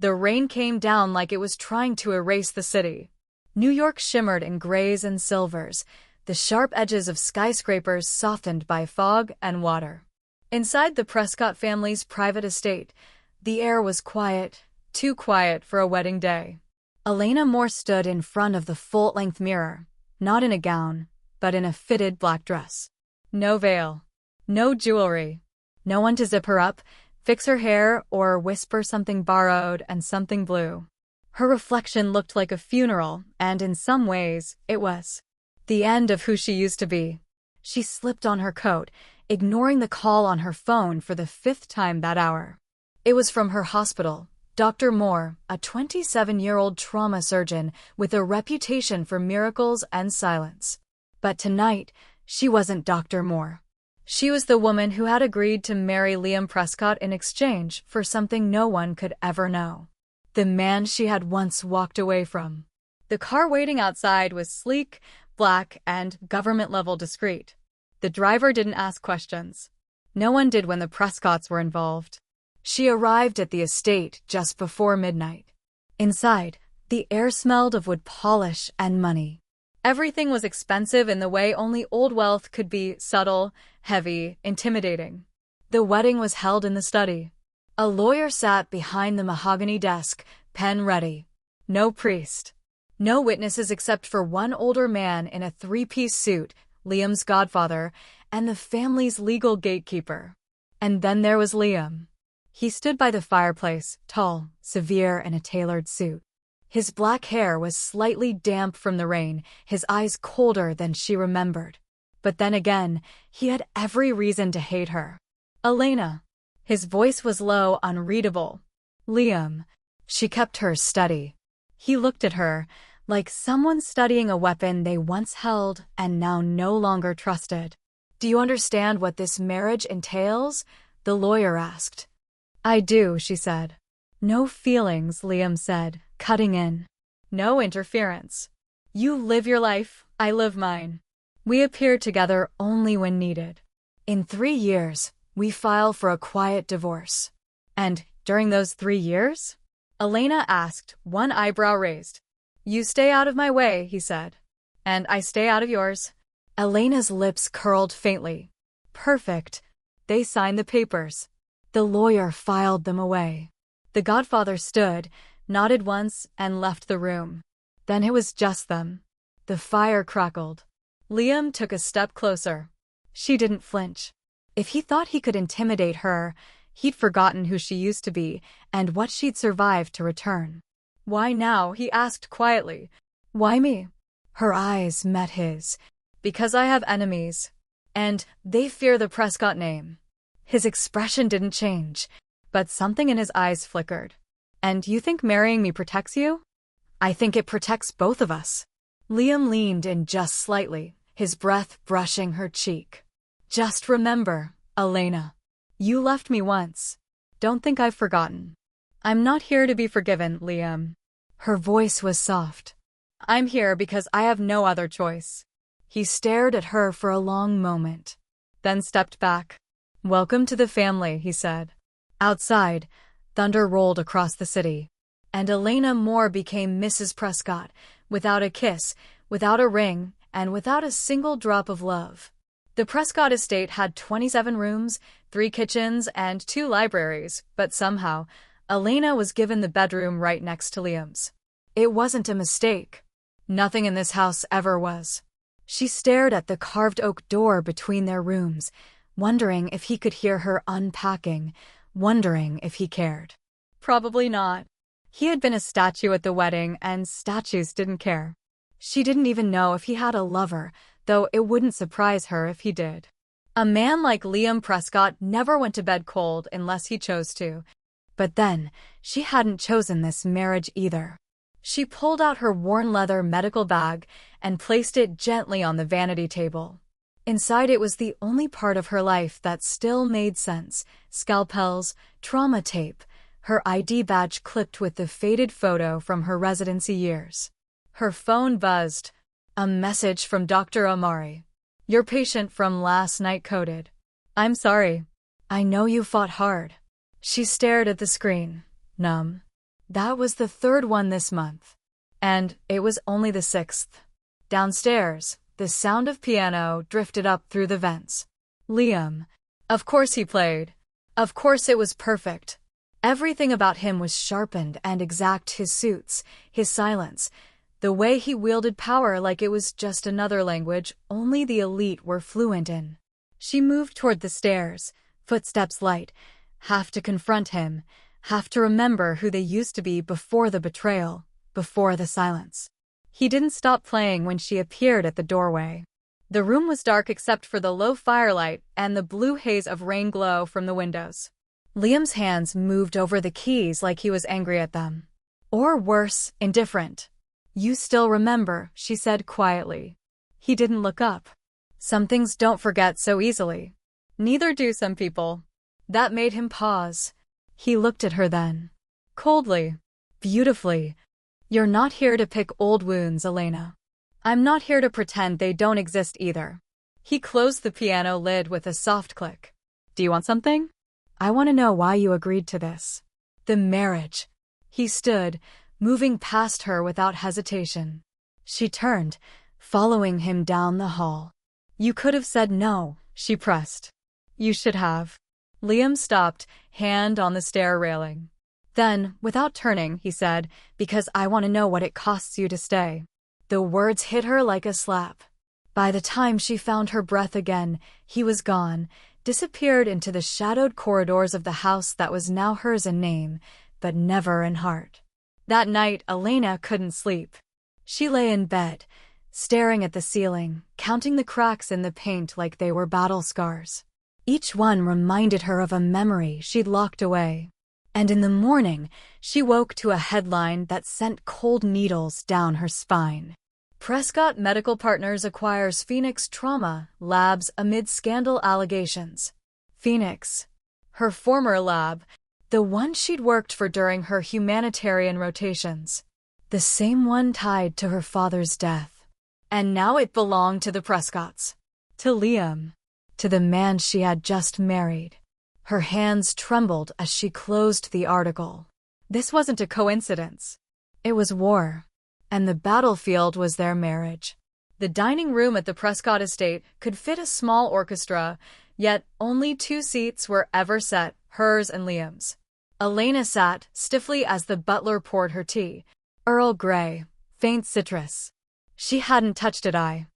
The rain came down like it was trying to erase the city. New York shimmered in grays and silvers, the sharp edges of skyscrapers softened by fog and water. Inside the Prescott family's private estate, the air was quiet, too quiet for a wedding day. Elena Moore stood in front of the full-length mirror, not in a gown, but in a fitted black dress. No veil. No jewelry. No one to zip her up, fix her hair, or whisper something borrowed and something blue. Her reflection looked like a funeral, and in some ways, it was. The end of who she used to be. She slipped on her coat, ignoring the call on her phone for the 5th time that hour. It was from her hospital, Dr. Moore, a 27-year-old trauma surgeon with a reputation for miracles and silence. But tonight, she wasn't Dr. Moore. She was the woman who had agreed to marry Liam Prescott in exchange for something no one could ever know. The man she had once walked away from. The car waiting outside was sleek, black, and government-level discreet. The driver didn't ask questions. No one did when the Prescotts were involved. She arrived at the estate just before midnight. Inside, the air smelled of wood polish and money. Everything was expensive in the way only old wealth could be: subtle, heavy, intimidating. The wedding was held in the study. A lawyer sat behind the mahogany desk, pen ready. No priest. No witnesses except for one older man in a 3-piece suit, Liam's godfather, and the family's legal gatekeeper. And then there was Liam. He stood by the fireplace, tall, severe in a tailored suit. His black hair was slightly damp from the rain, his eyes colder than she remembered. But then again, he had every reason to hate her. Elena. His voice was low, unreadable. Liam. She kept hers steady. He looked at her, like someone studying a weapon they once held and now no longer trusted. "Do you understand what this marriage entails?" the lawyer asked. "I do," she said. "No feelings," Liam said, cutting in. "No interference. You live your life, I live mine. We appear together only when needed. In 3 years, we file for a quiet divorce." "And during those 3 years?" Elena asked, one eyebrow raised. "You stay out of my way," he said. "And I stay out of yours." Elena's lips curled faintly. "Perfect." They signed the papers. The lawyer filed them away. The godfather stood, nodded once, and left the room. Then it was just them. The fire crackled. Liam took a step closer. She didn't flinch. If he thought he could intimidate her, he'd forgotten who she used to be and what she'd survived to return. "Why now?" he asked quietly. "Why me?" Her eyes met his. "Because I have enemies. And they fear the Prescott name." His expression didn't change, but something in his eyes flickered. "And you think marrying me protects you?" "I think it protects both of us." Liam leaned in just slightly, his breath brushing her cheek. "Just remember, Elena. You left me once. Don't think I've forgotten." "I'm not here to be forgiven, Liam." Her voice was soft. "I'm here because I have no other choice." He stared at her for a long moment, then stepped back. "Welcome to the family," he said. Outside, thunder rolled across the city, and Elena Moore became Mrs. Prescott, without a kiss, without a ring, and without a single drop of love. The Prescott estate had 27 rooms, 3 kitchens, and 2 libraries, but somehow, Elena was given the bedroom right next to Liam's. It wasn't a mistake. Nothing in this house ever was. She stared at the carved oak door between their rooms, wondering if he could hear her unpacking, wondering if he cared. Probably not. He had been a statue at the wedding, and statues didn't care. She didn't even know if he had a lover, though it wouldn't surprise her if he did. A man like Liam Prescott never went to bed cold unless he chose to. But then, she hadn't chosen this marriage either. She pulled out her worn leather medical bag and placed it gently on the vanity table. Inside it was the only part of her life that still made sense: scalpels, trauma tape, her ID badge clipped with the faded photo from her residency years. Her phone buzzed. A message from Dr. Amari. "Your patient from last night coded. I'm sorry. I know you fought hard." She stared at the screen, numb. That was the third one this month. And it was only the sixth. Downstairs, the sound of piano drifted up through the vents. Liam. Of course he played. Of course it was perfect. Everything about him was sharpened and exact, his suits, his silence, the way he wielded power like it was just another language only the elite were fluent in. She moved toward the stairs, footsteps light, half to confront him, half to remember who they used to be before the betrayal, before the silence. He didn't stop playing when she appeared at the doorway. The room was dark except for the low firelight and the blue haze of rain glow from the windows. Liam's hands moved over the keys like he was angry at them. Or worse, indifferent. "You still remember," she said quietly. He didn't look up. Some things don't forget so easily. Neither do some people. That made him pause. He looked at her then. Coldly. Beautifully. "You're not here to pick old wounds, Elena. I'm not here to pretend they don't exist either." He closed the piano lid with a soft click. "Do you want something? I want to know why you agreed to this." "The marriage." He stood, moving past her without hesitation. She turned, following him down the hall. "You could have said no," she pressed. "You should have." Liam stopped, hand on the stair railing. Then, without turning, he said, "Because I want to know what it costs you to stay." The words hit her like a slap. By the time she found her breath again, he was gone, disappeared into the shadowed corridors of the house that was now hers in name, but never in heart. That night, Elena couldn't sleep. She lay in bed, staring at the ceiling, counting the cracks in the paint like they were battle scars. Each one reminded her of a memory she'd locked away. And in the morning, she woke to a headline that sent cold needles down her spine. Prescott Medical Partners acquires Phoenix Trauma Labs amid scandal allegations. Phoenix. Her former lab, the one she'd worked for during her humanitarian rotations. The same one tied to her father's death. And now it belonged to the Prescotts. To Liam. To the man she had just married. Her hands trembled as she closed the article. This wasn't a coincidence. It was war. And the battlefield was their marriage. The dining room at the Prescott estate could fit a small orchestra, yet only 2 seats were ever set, hers and Liam's. Elena sat stiffly as the butler poured her tea. Earl Grey, faint citrus. She hadn't touched it,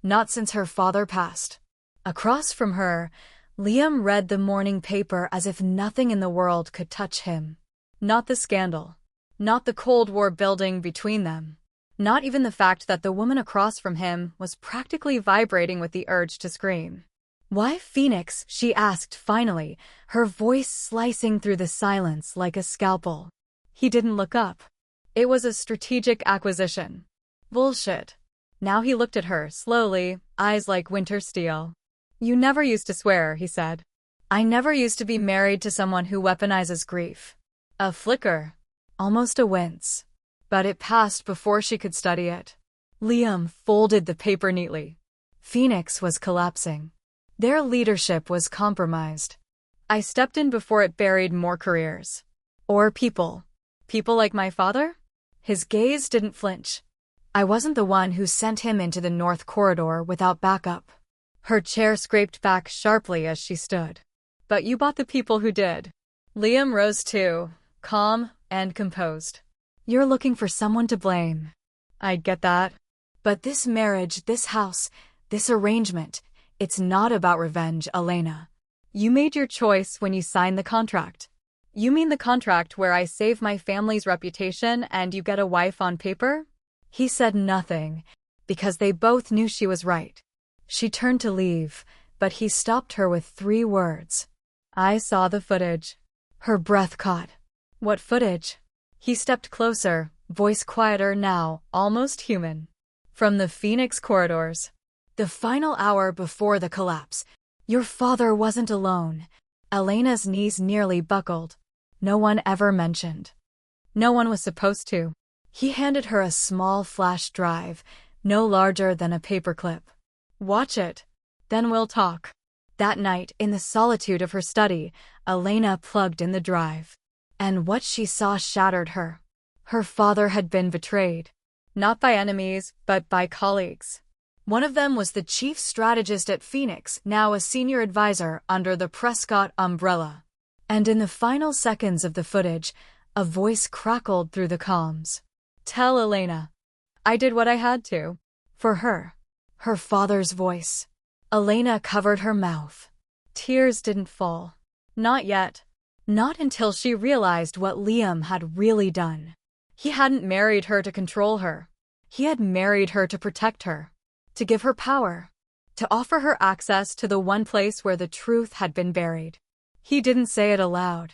not since her father passed. Across from her, Liam read the morning paper as if nothing in the world could touch him. Not the scandal. Not the Cold War building between them. Not even the fact that the woman across from him was practically vibrating with the urge to scream. "Why Phoenix?" she asked finally, her voice slicing through the silence like a scalpel. He didn't look up. It was a strategic acquisition. Bullshit. Now he looked at her, slowly, eyes like winter steel. "You never used to swear," he said. "I never used to be married to someone who weaponizes grief." A flicker. Almost a wince. But it passed before she could study it. Liam folded the paper neatly. Phoenix was collapsing. Their leadership was compromised. I stepped in before it buried more careers. Or people. People like my father? His gaze didn't flinch. I wasn't the one who sent him into the North Corridor without backup. Her chair scraped back sharply as she stood. But you bought the people who did. Liam rose too, calm and composed. You're looking for someone to blame. I get that. But this marriage, this house, this arrangement, it's not about revenge, Elena. You made your choice when you signed the contract. You mean the contract where I save my family's reputation and you get a wife on paper? He said nothing, because they both knew she was right. She turned to leave, but he stopped her with 3 words. I saw the footage. Her breath caught. What footage? He stepped closer, voice quieter now, almost human. From the Phoenix corridors. The final hour before the collapse. Your father wasn't alone. Elena's knees nearly buckled. No one ever mentioned. No one was supposed to. He handed her a small flash drive, no larger than a paperclip. Watch it. Then we'll talk. That night, in the solitude of her study, Elena plugged in the drive. And what she saw shattered her. Her father had been betrayed. Not by enemies, but by colleagues. One of them was the chief strategist at Phoenix, now a senior advisor under the Prescott umbrella. And in the final seconds of the footage, a voice crackled through the comms. "Tell Elena. I did what I had to. For her." Her father's voice. Elena covered her mouth. Tears didn't fall. Not yet. Not until she realized what Liam had really done. He hadn't married her to control her. He had married her to protect her. To give her power. To offer her access to the one place where the truth had been buried. He didn't say it aloud.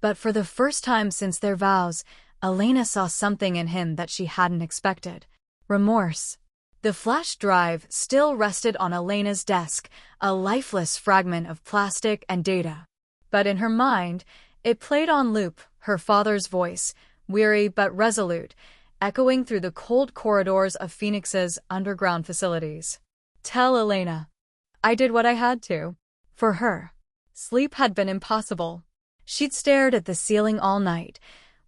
But for the first time since their vows, Elena saw something in him that she hadn't expected. Remorse. The flash drive still rested on Elena's desk, a lifeless fragment of plastic and data. But in her mind, it played on loop, her father's voice, weary but resolute, echoing through the cold corridors of Phoenix's underground facilities. "Tell Elena. I did what I had to. For her." Sleep had been impossible. She'd stared at the ceiling all night,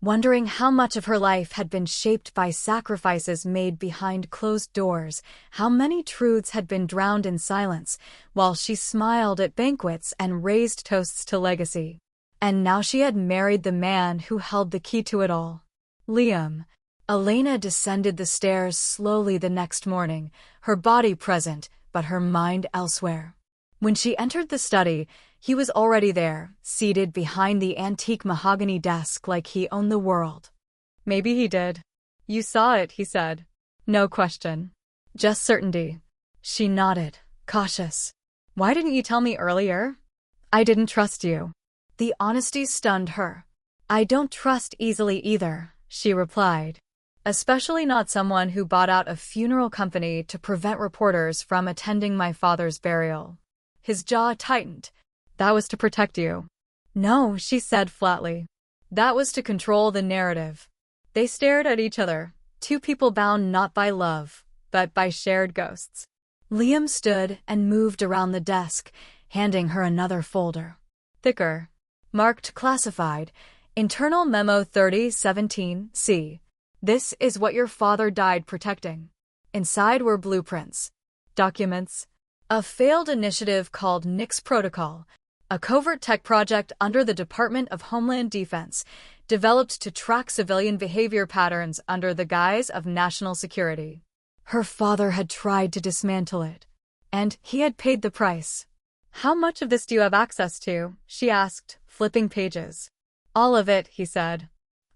wondering how much of her life had been shaped by sacrifices made behind closed doors, how many truths had been drowned in silence, while she smiled at banquets and raised toasts to legacy. And now she had married the man who held the key to it all. Liam. Elena descended the stairs slowly the next morning, her body present, but her mind elsewhere. When she entered the study, he was already there, seated behind the antique mahogany desk like he owned the world. "Maybe he did. You saw it," he said. "No question. Just certainty." She nodded, cautious. "Why didn't you tell me earlier?" "I didn't trust you." The honesty stunned her. "I don't trust easily either," she replied. "Especially not someone who bought out a funeral company to prevent reporters from attending my father's burial." His jaw tightened. "That was to protect you." "No," she said flatly. "That was to control the narrative." They stared at each other, two people bound not by love, but by shared ghosts. Liam stood and moved around the desk, handing her another folder. Thicker. Marked classified. Internal Memo 3017-C. "This is what your father died protecting." Inside were blueprints. Documents. A failed initiative called Nix Protocol, a covert tech project under the Department of Homeland Defense, developed to track civilian behavior patterns under the guise of national security. Her father had tried to dismantle it. And he had paid the price. "How much of this do you have access to?" she asked, flipping pages. "All of it," he said.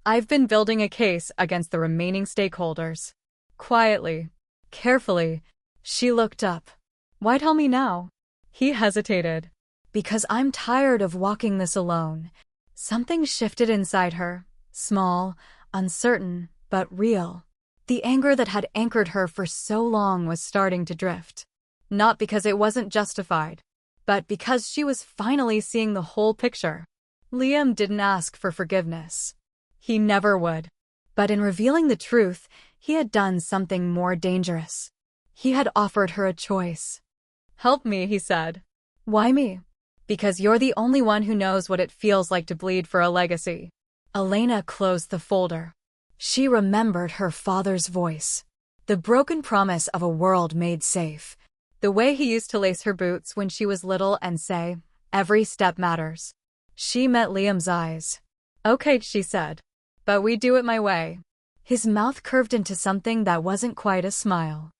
"I've been building a case against the remaining stakeholders." Quietly, carefully, she looked up. "Why tell me now?" He hesitated. "Because I'm tired of walking this alone." Something shifted inside her, small, uncertain, but real. The anger that had anchored her for so long was starting to drift. Not because it wasn't justified, but because she was finally seeing the whole picture. Liam didn't ask for forgiveness. He never would. But in revealing the truth, he had done something more dangerous. He had offered her a choice. "Help me," he said. "Why me?" "Because you're the only one who knows what it feels like to bleed for a legacy." Elena closed the folder. She remembered her father's voice. The broken promise of a world made safe. The way he used to lace her boots when she was little and say, "Every step matters." She met Liam's eyes. "Okay," she said. "But we do it my way." His mouth curved into something that wasn't quite a smile.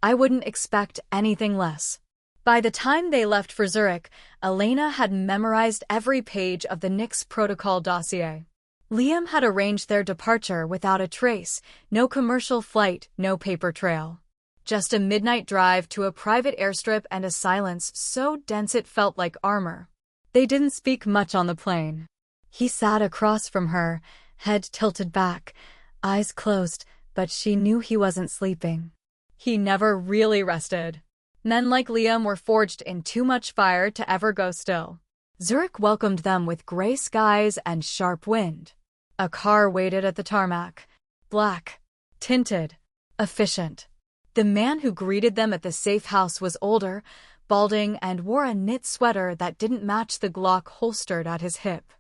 "I wouldn't expect anything less." By the time they left for Zurich, Elena had memorized every page of the Nix Protocol dossier. Liam had arranged their departure without a trace, no commercial flight, no paper trail. Just a midnight drive to a private airstrip and a silence so dense it felt like armor. They didn't speak much on the plane. He sat across from her, head tilted back, eyes closed, but she knew he wasn't sleeping. He never really rested. Men like Liam were forged in too much fire to ever go still. Zurich welcomed them with gray skies and sharp wind. A car waited at the tarmac. Black. Tinted. Efficient. The man who greeted them at the safe house was older, balding, and wore a knit sweater that didn't match the Glock holstered at his hip.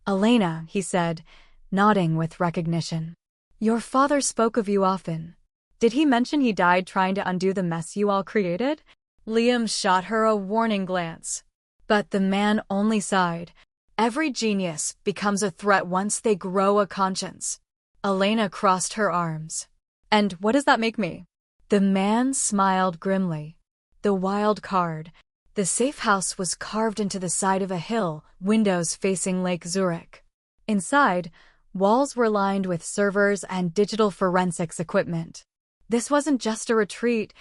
Elena, he said, nodding with recognition. Your father spoke of you often. Did he mention he died trying to undo the mess you all created? Liam shot her a warning glance. But the man only sighed. Every genius becomes a threat once they grow a conscience. Elena crossed her arms. And what does that make me? The man smiled grimly. The wild card. The safe house was carved into the side of a hill, windows facing Lake Zurich. Inside, walls were lined with servers and digital forensics equipment. This wasn't just a retreat,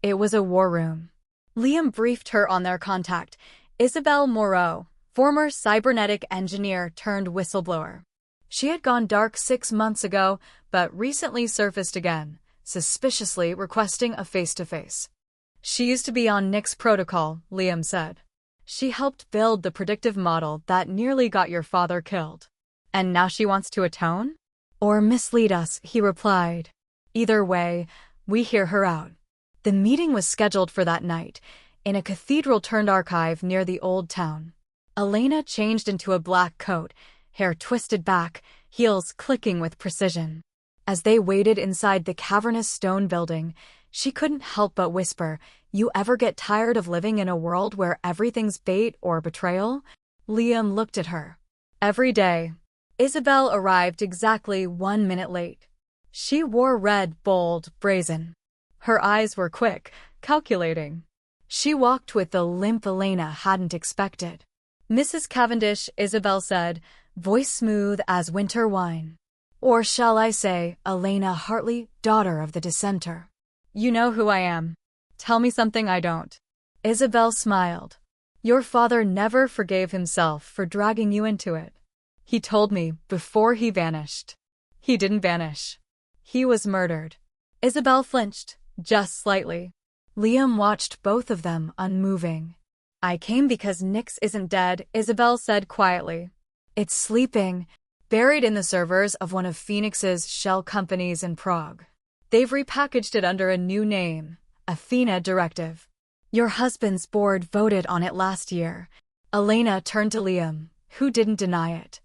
it was a war room. Liam briefed her on their contact, Isabelle Moreau, former cybernetic engineer turned whistleblower. She had gone dark 6 months ago, but recently surfaced again, suspiciously requesting a face-to-face. She used to be on Nick's protocol, Liam said. She helped build the predictive model that nearly got your father killed. And now she wants to atone? Or mislead us, he replied. Either way, we hear her out. The meeting was scheduled for that night, in a cathedral-turned-archive near the old town. Elena changed into a black coat, hair twisted back, heels clicking with precision. As they waited inside the cavernous stone building, she couldn't help but whisper, "You ever get tired of living in a world where everything's bait or betrayal?" Liam looked at her. Every day. Isabelle arrived exactly 1 minute late. She wore red, bold, brazen. Her eyes were quick, calculating. She walked with the limp Elena hadn't expected. "Mrs. Cavendish," Isabelle said, voice smooth as winter wine. Or shall I say, Elena Hartley, daughter of the dissenter. "You know who I am. Tell me something I don't." Isabelle smiled. "Your father never forgave himself for dragging you into it. He told me before he vanished." "He didn't vanish. He was murdered." Isabelle flinched, just slightly. Liam watched both of them unmoving. "I came because Nyx isn't dead," Isabelle said quietly. "It's sleeping, buried in the servers of one of Phoenix's shell companies in Prague. They've repackaged it under a new name, Athena Directive. Your husband's board voted on it last year." Elena turned to Liam, who didn't deny it.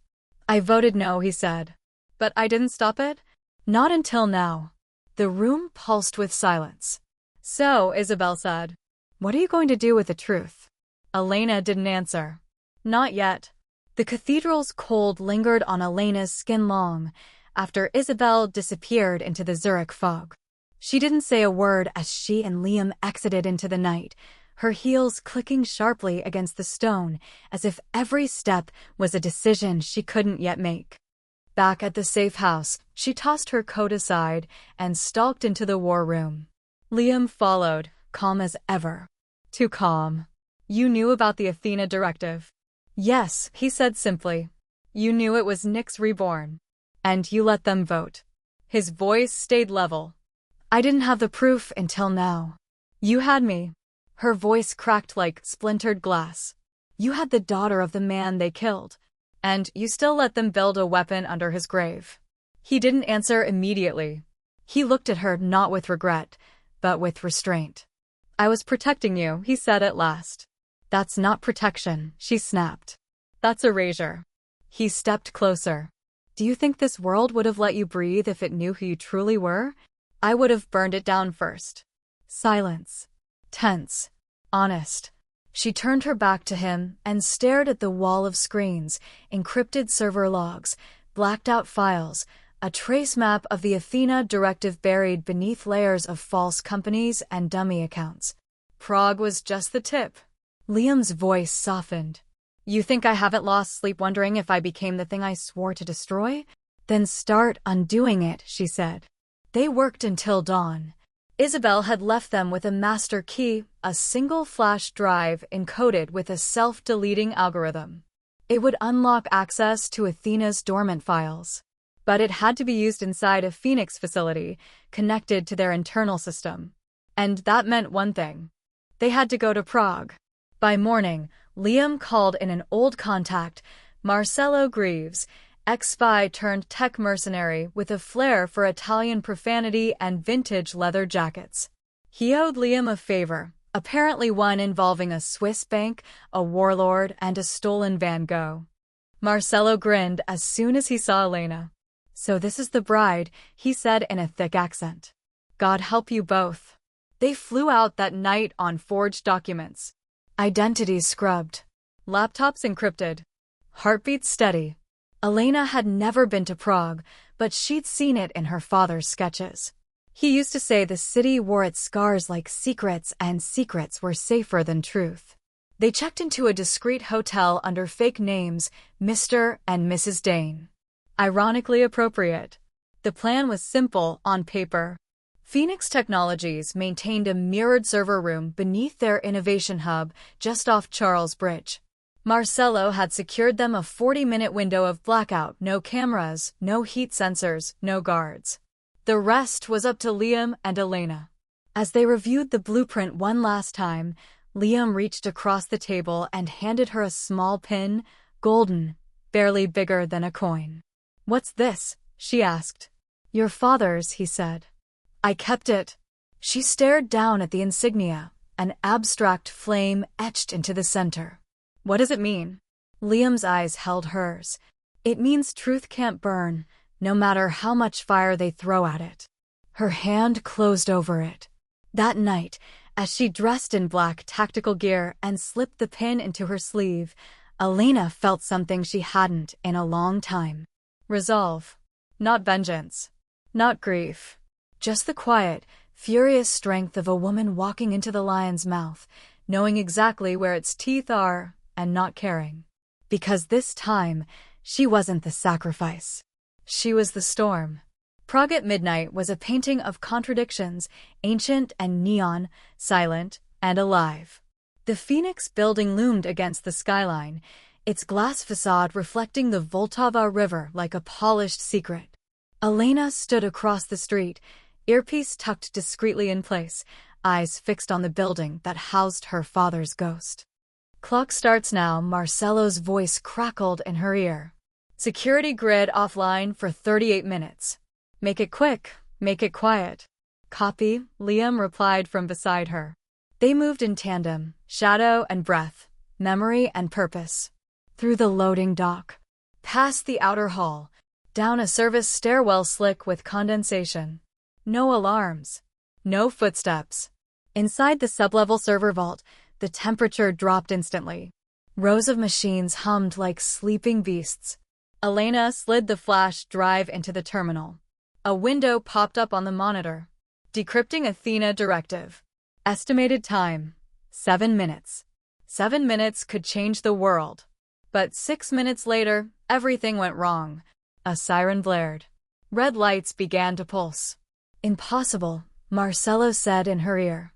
"I voted no," he said. "But I didn't stop it? Not until now." The room pulsed with silence. "So," Isabelle said, "what are you going to do with the truth?" Elena didn't answer. "Not yet." The cathedral's cold lingered on Elena's skin long, after Isabelle disappeared into the Zurich fog. She didn't say a word as she and Liam exited into the night, her heels clicking sharply against the stone, as if every step was a decision she couldn't yet make. Back at the safe house, she tossed her coat aside and stalked into the war room. Liam followed, calm as ever. Too calm. "You knew about the Athena Directive?" "Yes," he said simply. "You knew it was Nyx Reborn. And you let them vote." His voice stayed level. "I didn't have the proof until now. You had me." Her voice cracked like splintered glass. "You had the daughter of the man they killed. And you still let them build a weapon under his grave." He didn't answer immediately. He looked at her not with regret, but with restraint. "I was protecting you," he said at last. "That's not protection," she snapped. "That's erasure." He stepped closer. "Do you think this world would have let you breathe if it knew who you truly were? I would have burned it down first." Silence. Tense. Honest. She turned her back to him and stared at the wall of screens, encrypted server logs, blacked-out files, a trace map of the Athena Directive buried beneath layers of false companies and dummy accounts. Prague was just the tip. Liam's voice softened. "You think I haven't lost sleep wondering if I became the thing I swore to destroy? Then start undoing it," she said. They worked until dawn. Isabelle had left them with a master key, a single flash drive encoded with a self-deleting algorithm. It would unlock access to Athena's dormant files. But it had to be used inside a Phoenix facility, connected to their internal system. And that meant one thing. They had to go to Prague. By morning, Liam called in an old contact, Marcello Greaves, ex-spy turned tech mercenary with a flair for Italian profanity and vintage leather jackets. He owed Liam a favor, apparently one involving a Swiss bank, a warlord, and a stolen Van Gogh. Marcelo grinned as soon as he saw Elena. "So this is the bride," he said in a thick accent. "God help you both." They flew out that night on forged documents. Identities scrubbed. Laptops encrypted. Heartbeats steady. Elena had never been to Prague, but she'd seen it in her father's sketches. He used to say the city wore its scars like secrets, and secrets were safer than truth. They checked into a discreet hotel under fake names, Mr. and Mrs. Dane. Ironically appropriate. The plan was simple on paper. Phoenix Technologies maintained a mirrored server room beneath their innovation hub just off Charles Bridge. Marcelo had secured them a 40-minute window of blackout, no cameras, no heat sensors, no guards. The rest was up to Liam and Elena. As they reviewed the blueprint one last time, Liam reached across the table and handed her a small pin, golden, barely bigger than a coin. "What's this?" she asked. "Your father's," he said. "I kept it." She stared down at the insignia, an abstract flame etched into the center. "What does it mean?" Liam's eyes held hers. "It means truth can't burn, no matter how much fire they throw at it." Her hand closed over it. That night, as she dressed in black tactical gear and slipped the pin into her sleeve, Elena felt something she hadn't in a long time. Resolve. Not vengeance. Not grief. Just the quiet, furious strength of a woman walking into the lion's mouth, knowing exactly where its teeth are, and not caring. Because this time, she wasn't the sacrifice. She was the storm. Prague at Midnight was a painting of contradictions, ancient and neon, silent and alive. The Phoenix building loomed against the skyline, its glass facade reflecting the Vltava River like a polished secret. Elena stood across the street, earpiece tucked discreetly in place, eyes fixed on the building that housed her father's ghost. "Clock starts now," Marcelo's voice crackled in her ear. "Security grid offline for 38 minutes. Make it quick, make it quiet." "Copy," Liam replied from beside her. They moved in tandem, shadow and breath, memory and purpose. Through the loading dock. Past the outer hall. Down a service stairwell slick with condensation. No alarms. No footsteps. Inside the sublevel server vault, the temperature dropped instantly. Rows of machines hummed like sleeping beasts. Elena slid the flash drive into the terminal. A window popped up on the monitor. Decrypting Athena directive. Estimated time. 7 minutes. 7 minutes could change the world. But 6 minutes later, everything went wrong. A siren blared. Red lights began to pulse. "Impossible," Marcelo said in her ear.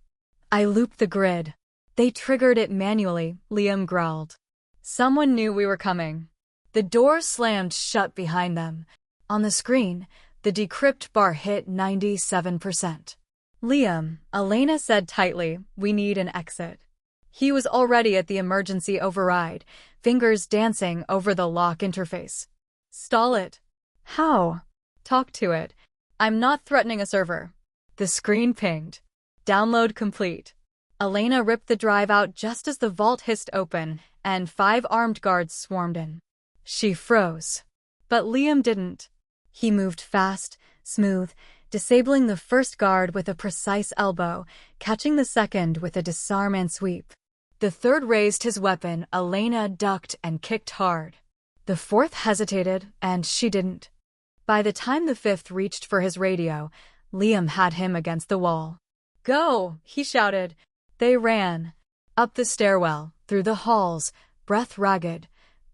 "I looped the grid." "They triggered it manually," Liam growled. "Someone knew we were coming." The door slammed shut behind them. On the screen, the decrypt bar hit 97%. "Liam," Elena said tightly, "we need an exit." He was already at the emergency override, fingers dancing over the lock interface. "Stall it." "How?" "Talk to it. I'm not threatening a server." The screen pinged. "Download complete." Elena ripped the drive out just as the vault hissed open, and 5 armed guards swarmed in. She froze. But Liam didn't. He moved fast, smooth, disabling the first guard with a precise elbow, catching the second with a disarm and sweep. The third raised his weapon, Elena ducked and kicked hard. The fourth hesitated, and she didn't. By the time the fifth reached for his radio, Liam had him against the wall. "Go!" he shouted. They ran. Up the stairwell, through the halls, breath ragged,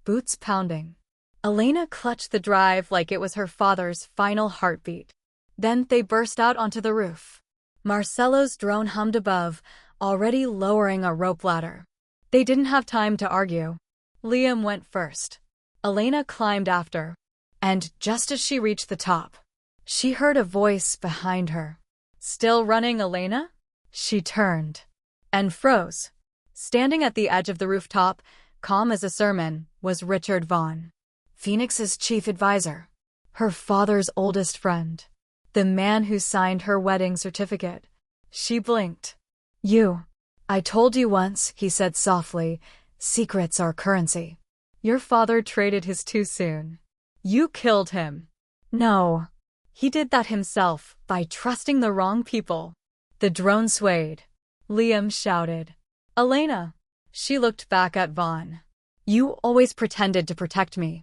boots pounding. Elena clutched the drive like it was her father's final heartbeat. Then they burst out onto the roof. Marcelo's drone hummed above, already lowering a rope ladder. They didn't have time to argue. Liam went first. Elena climbed after. And just as she reached the top, she heard a voice behind her. "Still running, Elena?" She turned. And froze. Standing at the edge of the rooftop, calm as a sermon, was Richard Vaughn, Phoenix's chief advisor, her father's oldest friend, the man who signed her wedding certificate. She blinked. "You. I told you once," he said softly, "secrets are currency. Your father traded his too soon. You killed him. No. He did that himself, by trusting the wrong people. The drone swayed. Liam shouted. Elena. She looked back at Vaughn. You always pretended to protect me.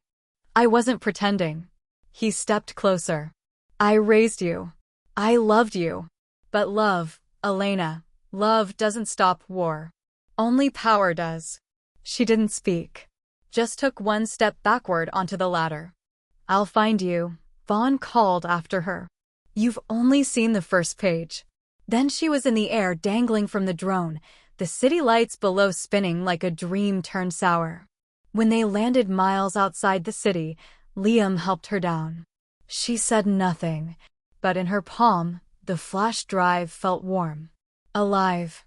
I wasn't pretending. He stepped closer. I raised you. I loved you. But love, Elena, love doesn't stop war. Only power does. She didn't speak. Just took one step backward onto the ladder. I'll find you, Vaughn called after her. You've only seen the first page. Then she was in the air dangling from the drone, the city lights below spinning like a dream turned sour. When they landed miles outside the city, Liam helped her down. She said nothing, but in her palm, the flash drive felt warm. Alive.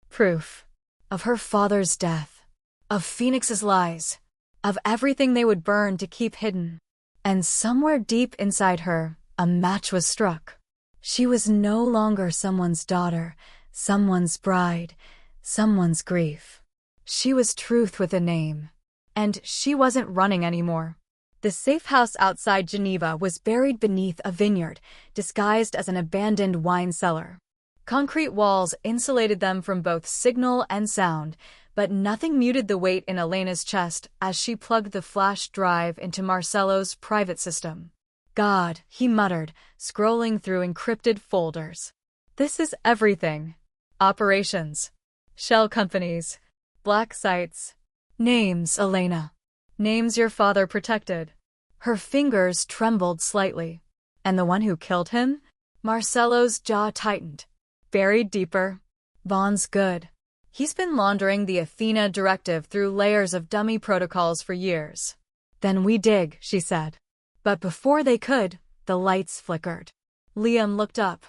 Proof. Of her father's death. Of Phoenix's lies. Of everything they would burn to keep hidden. And somewhere deep inside her, a match was struck. She was no longer someone's daughter, someone's bride, someone's grief. She was truth with a name. And she wasn't running anymore. The safe house outside Geneva was buried beneath a vineyard, disguised as an abandoned wine cellar. Concrete walls insulated them from both signal and sound, but nothing muted the weight in Elena's chest as she plugged the flash drive into Marcelo's private system. God, he muttered, scrolling through encrypted folders. This is everything. Operations. Shell companies. Black sites. Names, Elena. Names your father protected. Her fingers trembled slightly. And the one who killed him? Marcelo's jaw tightened. Buried deeper. Vaughn's good. He's been laundering the Athena directive through layers of dummy protocols for years. Then we dig, she said. But before they could, the lights flickered. Liam looked up.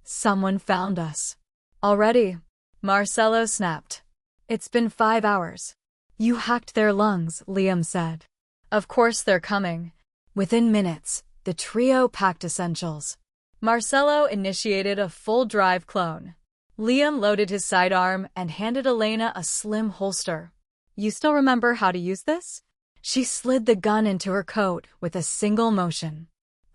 Someone found us. Already? Marcelo snapped. It's been 5 hours. You hacked their lungs, Liam said. Of course they're coming. Within minutes, the trio packed essentials. Marcelo initiated a full drive clone. Liam loaded his sidearm and handed Elena a slim holster. You still remember how to use this? She slid the gun into her coat with a single motion.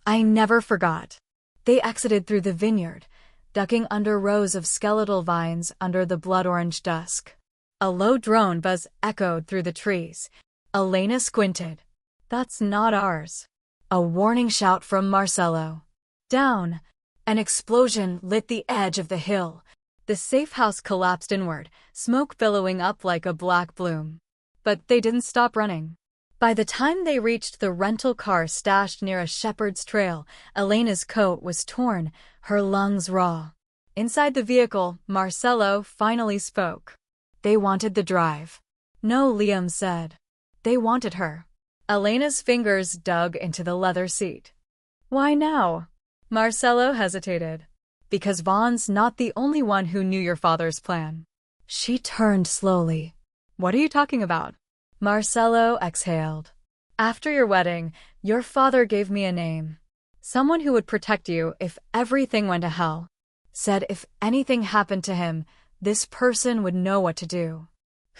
I never forgot. They exited through the vineyard, ducking under rows of skeletal vines under the blood-orange dusk. A low drone buzz echoed through the trees. Elena squinted. That's not ours. A warning shout from Marcelo. Down. An explosion lit the edge of the hill. The safe house collapsed inward, smoke billowing up like a black bloom. But they didn't stop running. By the time they reached the rental car stashed near a shepherd's trail, Elena's coat was torn, her lungs raw. Inside the vehicle, Marcelo finally spoke. They wanted the drive. No, Liam said. They wanted her. Elena's fingers dug into the leather seat. Why now? Marcelo hesitated. Because Vaughn's not the only one who knew your father's plan. She turned slowly. What are you talking about? Marcelo exhaled. After your wedding, your father gave me a name. Someone who would protect you if everything went to hell. Said if anything happened to him, this person would know what to do.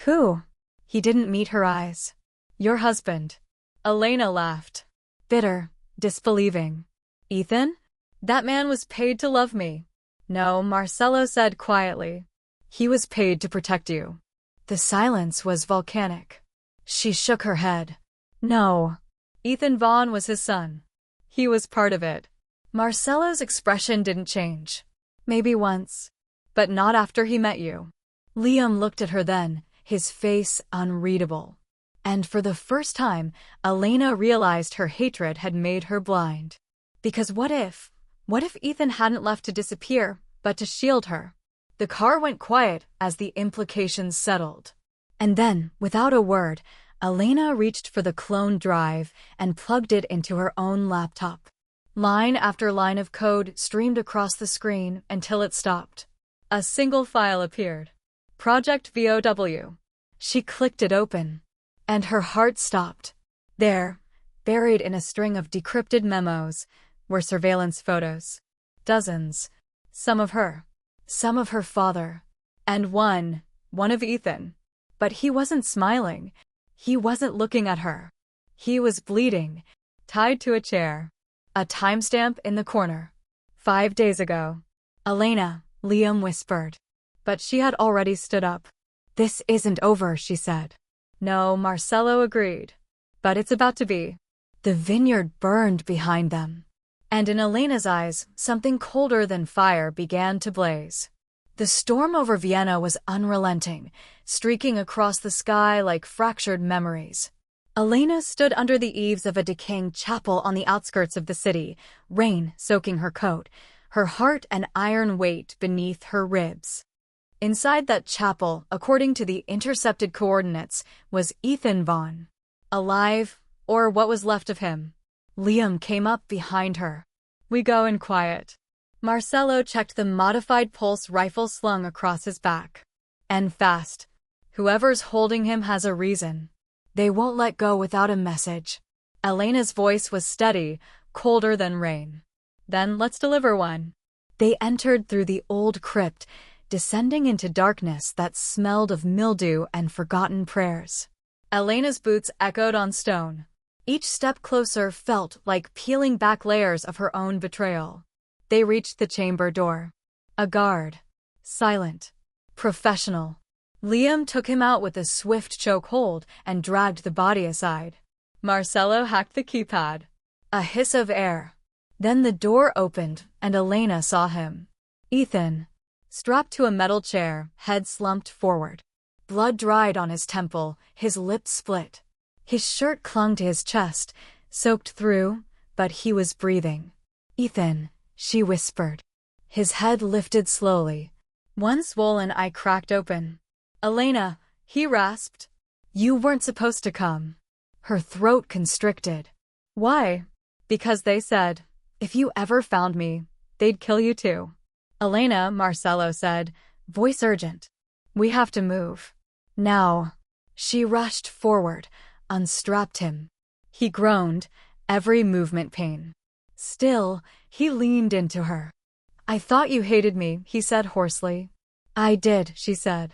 Who? He didn't meet her eyes. Your husband. Elena laughed. Bitter, disbelieving. Ethan? That man was paid to love me. No, Marcelo said quietly. He was paid to protect you. The silence was volcanic. She shook her head. No. Ethan Vaughn was his son. He was part of it. Marcelo's expression didn't change. Maybe once. But not after he met you. Liam looked at her then, his face unreadable. And for the first time, Elena realized her hatred had made her blind. Because what if Ethan hadn't left to disappear, but to shield her? The car went quiet as the implications settled. And then, without a word, Elena reached for the clone drive and plugged it into her own laptop. Line after line of code streamed across the screen until it stopped. A single file appeared. Project VOW. She clicked it open. And her heart stopped. There, buried in a string of decrypted memos, were surveillance photos. Dozens. Some of her father. And one of Ethan. But he wasn't smiling. He wasn't looking at her. He was bleeding, tied to a chair. A timestamp in the corner. 5 days ago. Elena, Liam whispered. But she had already stood up. This isn't over, she said. No, Marcelo agreed. But it's about to be. The vineyard burned behind them. And in Elena's eyes, something colder than fire began to blaze. The storm over Vienna was unrelenting, streaking across the sky like fractured memories. Elena stood under the eaves of a decaying chapel on the outskirts of the city, rain soaking her coat, her heart an iron weight beneath her ribs. Inside that chapel, according to the intercepted coordinates, was Ethan Vaughn. Alive, or what was left of him. Liam came up behind her. We go in quiet. Marcelo checked the modified pulse rifle slung across his back. And fast. Whoever's holding him has a reason. They won't let go without a message. Elena's voice was steady, colder than rain. Then let's deliver one. They entered through the old crypt, descending into darkness that smelled of mildew and forgotten prayers. Elena's boots echoed on stone. Each step closer felt like peeling back layers of her own betrayal. They reached the chamber door. A guard. Silent. Professional. Liam took him out with a swift chokehold and dragged the body aside. Marcelo hacked the keypad. A hiss of air. Then the door opened and Elena saw him. Ethan. Strapped to a metal chair, head slumped forward. Blood dried on his temple, his lips split. His shirt clung to his chest, soaked through, but he was breathing. Ethan, she whispered. His head lifted slowly. One swollen eye cracked open. Elena, he rasped. You weren't supposed to come. Her throat constricted. Why? Because they said, if you ever found me, they'd kill you too. Elena, Marcelo said, voice urgent. We have to move. Now. She rushed forward, unstrapped him. He groaned, every movement pain. Still, he leaned into her. I thought you hated me, he said hoarsely. I did, she said.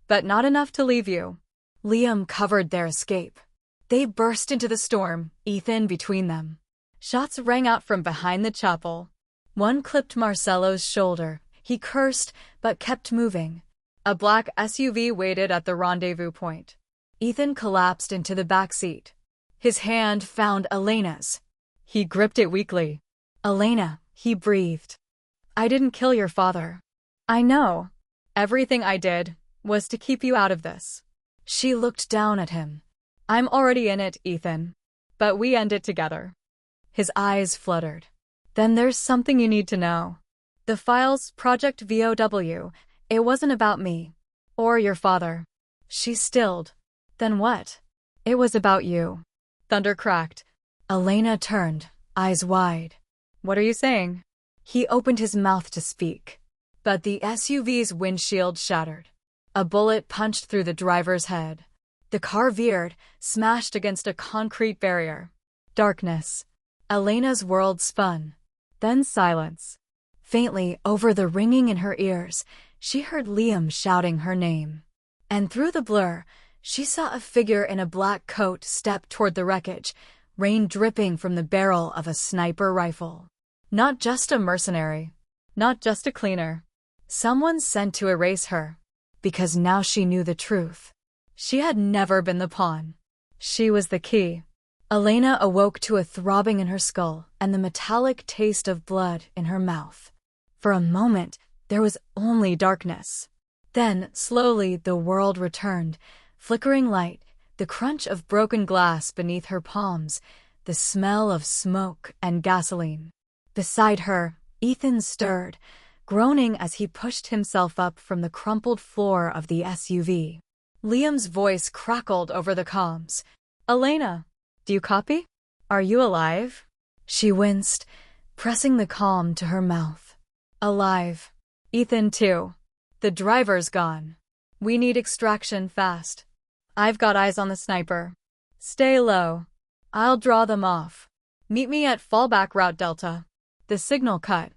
But not enough to leave you. Liam covered their escape. They burst into the storm, Ethan between them. Shots rang out from behind the chapel. One clipped Marcelo's shoulder. He cursed, but kept moving. A black SUV waited at the rendezvous point. Ethan collapsed into the back seat. His hand found Elena's. He gripped it weakly. Elena, he breathed. I didn't kill your father. I know. Everything I did was to keep you out of this. She looked down at him. I'm already in it, Ethan. But we end it together. His eyes fluttered. Then there's something you need to know. The files, Project VOW, it wasn't about me. Or your father. She stilled. Then what? It was about you. Thunder cracked. Elena turned, eyes wide. What are you saying? He opened his mouth to speak. But the SUV's windshield shattered. A bullet punched through the driver's head. The car veered, smashed against a concrete barrier. Darkness. Elena's world spun. Then silence. Faintly, over the ringing in her ears, she heard Liam shouting her name. And through the blur, she saw a figure in a black coat step toward the wreckage, rain dripping from the barrel of a sniper rifle. Not just a mercenary. Not just a cleaner. Someone sent to erase her. Because now she knew the truth. She had never been the pawn. She was the key. Elena awoke to a throbbing in her skull and the metallic taste of blood in her mouth. For a moment, there was only darkness. Then, slowly, the world returned, flickering light, the crunch of broken glass beneath her palms, the smell of smoke and gasoline. Beside her, Ethan stirred, groaning as he pushed himself up from the crumpled floor of the SUV. Liam's voice crackled over the comms. Elena, do you copy? Are you alive? She winced, pressing the comm to her mouth. Alive. Ethan too. The driver's gone. We need extraction fast. I've got eyes on the sniper. Stay low. I'll draw them off. Meet me at fallback route Delta. The signal cut.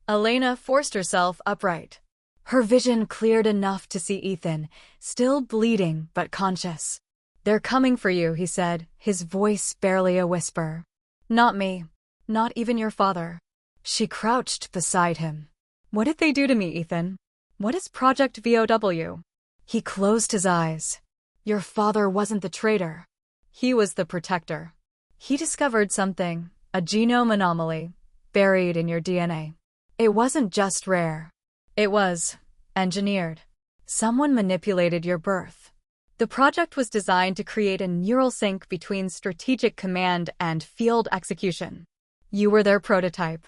Elena forced herself upright. Her vision cleared enough to see Ethan, still bleeding but conscious. They're coming for you, he said, his voice barely a whisper. Not me. Not even your father. She crouched beside him. What did they do to me, Ethan? What is Project VOW? He closed his eyes. Your father wasn't the traitor. He was the protector. He discovered something, a genome anomaly, buried in your DNA. It wasn't just rare. It was engineered. Someone manipulated your birth. The project was designed to create a neural sync between strategic command and field execution. You were their prototype.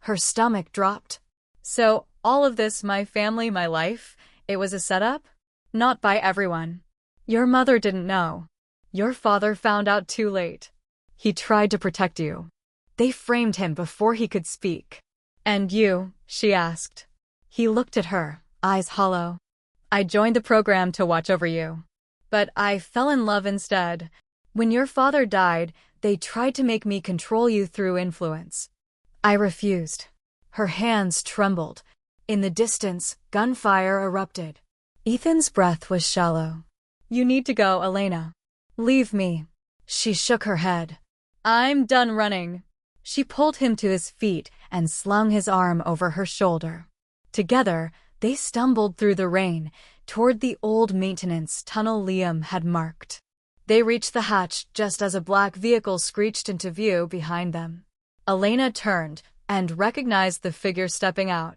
Her stomach dropped. So, all of this, my family, my life, it was a setup? Not by everyone. Your mother didn't know. Your father found out too late. He tried to protect you. They framed him before he could speak. And you? She asked. He looked at her, eyes hollow. I joined the program to watch over you. But I fell in love instead. When your father died, they tried to make me control you through influence. I refused. Her hands trembled. In the distance, gunfire erupted. Ethan's breath was shallow. You need to go, Elena. Leave me. She shook her head. I'm done running. She pulled him to his feet and slung his arm over her shoulder. Together, they stumbled through the rain toward the old maintenance tunnel Liam had marked. They reached the hatch just as a black vehicle screeched into view behind them. Elena turned and recognized the figure stepping out.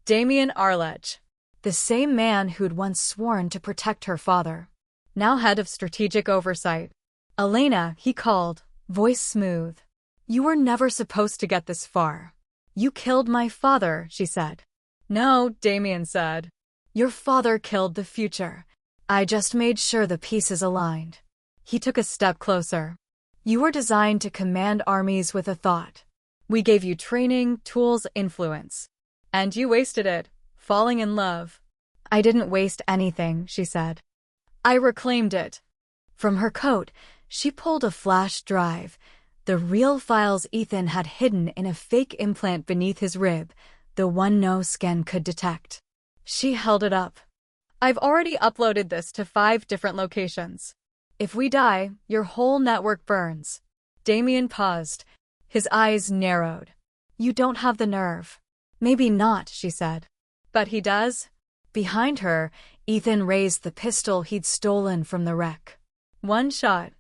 Damien Arledge, the same man who'd once sworn to protect her father. Now head of strategic oversight. Elena, he called, voice smooth. You were never supposed to get this far. You killed my father, she said. No, Damien said. Your father killed the future. I just made sure the pieces aligned. He took a step closer. You were designed to command armies with a thought. We gave you training, tools, influence. And you wasted it, falling in love. I didn't waste anything, she said. I reclaimed it. From her coat, she pulled a flash drive, the real files Ethan had hidden in a fake implant beneath his rib, the one no scan could detect. She held it up. I've already uploaded this to 5 different locations. If we die, your whole network burns. Damien paused. His eyes narrowed. You don't have the nerve. Maybe not, she said. But he does? Behind her, Ethan raised the pistol he'd stolen from the wreck. One shot.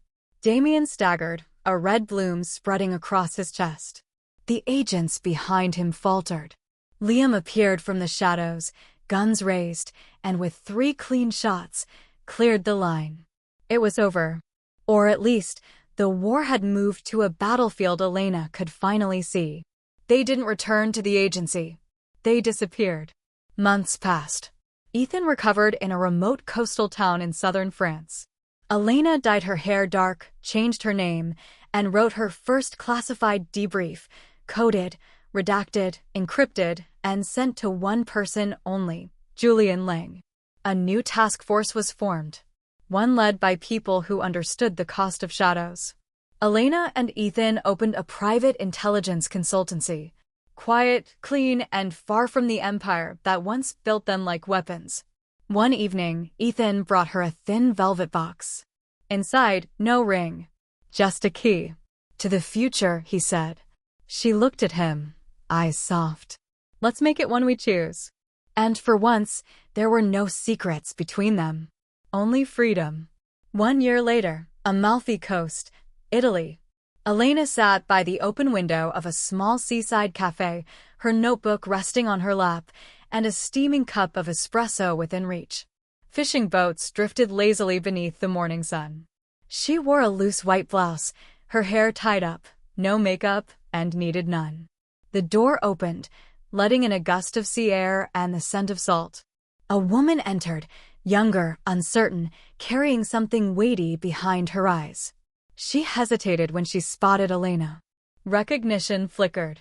Damien staggered, a red bloom spreading across his chest. The agents behind him faltered. Liam appeared from the shadows, guns raised, and with 3 clean shots, cleared the line. It was over. Or at least, the war had moved to a battlefield Elena could finally see. They didn't return to the agency. They disappeared. Months passed. Ethan recovered in a remote coastal town in southern France. Elena dyed her hair dark, changed her name, and wrote her first classified debrief, coded, redacted, encrypted, and sent to one person only, Julian Lang. A new task force was formed, one led by people who understood the cost of shadows. Elena and Ethan opened a private intelligence consultancy, quiet, clean, and far from the empire that once built them like weapons. One evening, Ethan brought her a thin velvet box. Inside, no ring, just a key. To the future, he said. She looked at him, eyes soft. Let's make it one we choose. And for once, there were no secrets between them. Only freedom. 1 year later, Amalfi Coast, Italy. Elena sat by the open window of a small seaside cafe, her notebook resting on her lap, and a steaming cup of espresso within reach. Fishing boats drifted lazily beneath the morning sun. She wore a loose white blouse, her hair tied up, no makeup, and needed none. The door opened, letting in a gust of sea air and the scent of salt. A woman entered, younger, uncertain, carrying something weighty behind her eyes. She hesitated when she spotted Elena. Recognition flickered.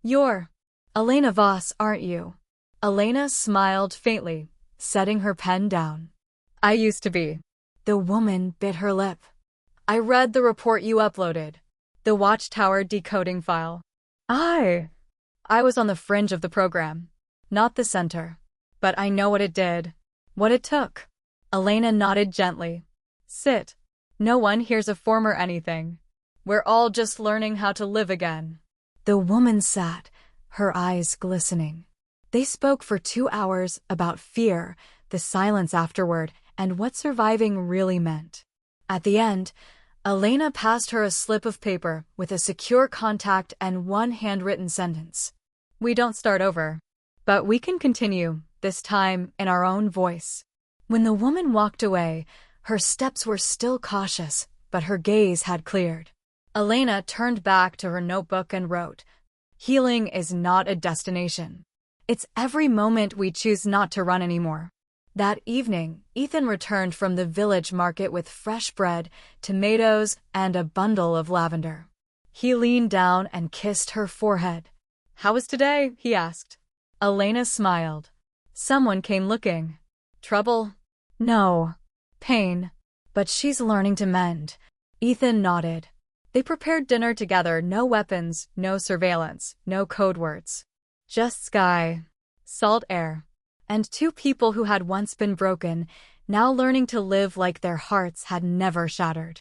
You're Elena Voss, aren't you? Elena smiled faintly, setting her pen down. I used to be. The woman bit her lip. I read the report you uploaded. The Watchtower decoding file. I was on the fringe of the program, not the center. But I know what it did. What it took. Elena nodded gently. Sit. No one here's a former anything. We're all just learning how to live again. The woman sat, her eyes glistening. They spoke for 2 hours about fear, the silence afterward, and what surviving really meant. At the end, Elena passed her a slip of paper with a secure contact and one handwritten sentence. We don't start over, but we can continue, this time in our own voice. When the woman walked away, her steps were still cautious, but her gaze had cleared. Elena turned back to her notebook and wrote, "Healing is not a destination. It's every moment we choose not to run anymore." That evening, Ethan returned from the village market with fresh bread, tomatoes, and a bundle of lavender. He leaned down and kissed her forehead. "How was today?" he asked. Elena smiled. "Someone came looking." "Trouble?" "No. Pain. But she's learning to mend." Ethan nodded. They prepared dinner together, no weapons, no surveillance, no code words. Just sky, salt air, and two people who had once been broken, now learning to live like their hearts had never shattered.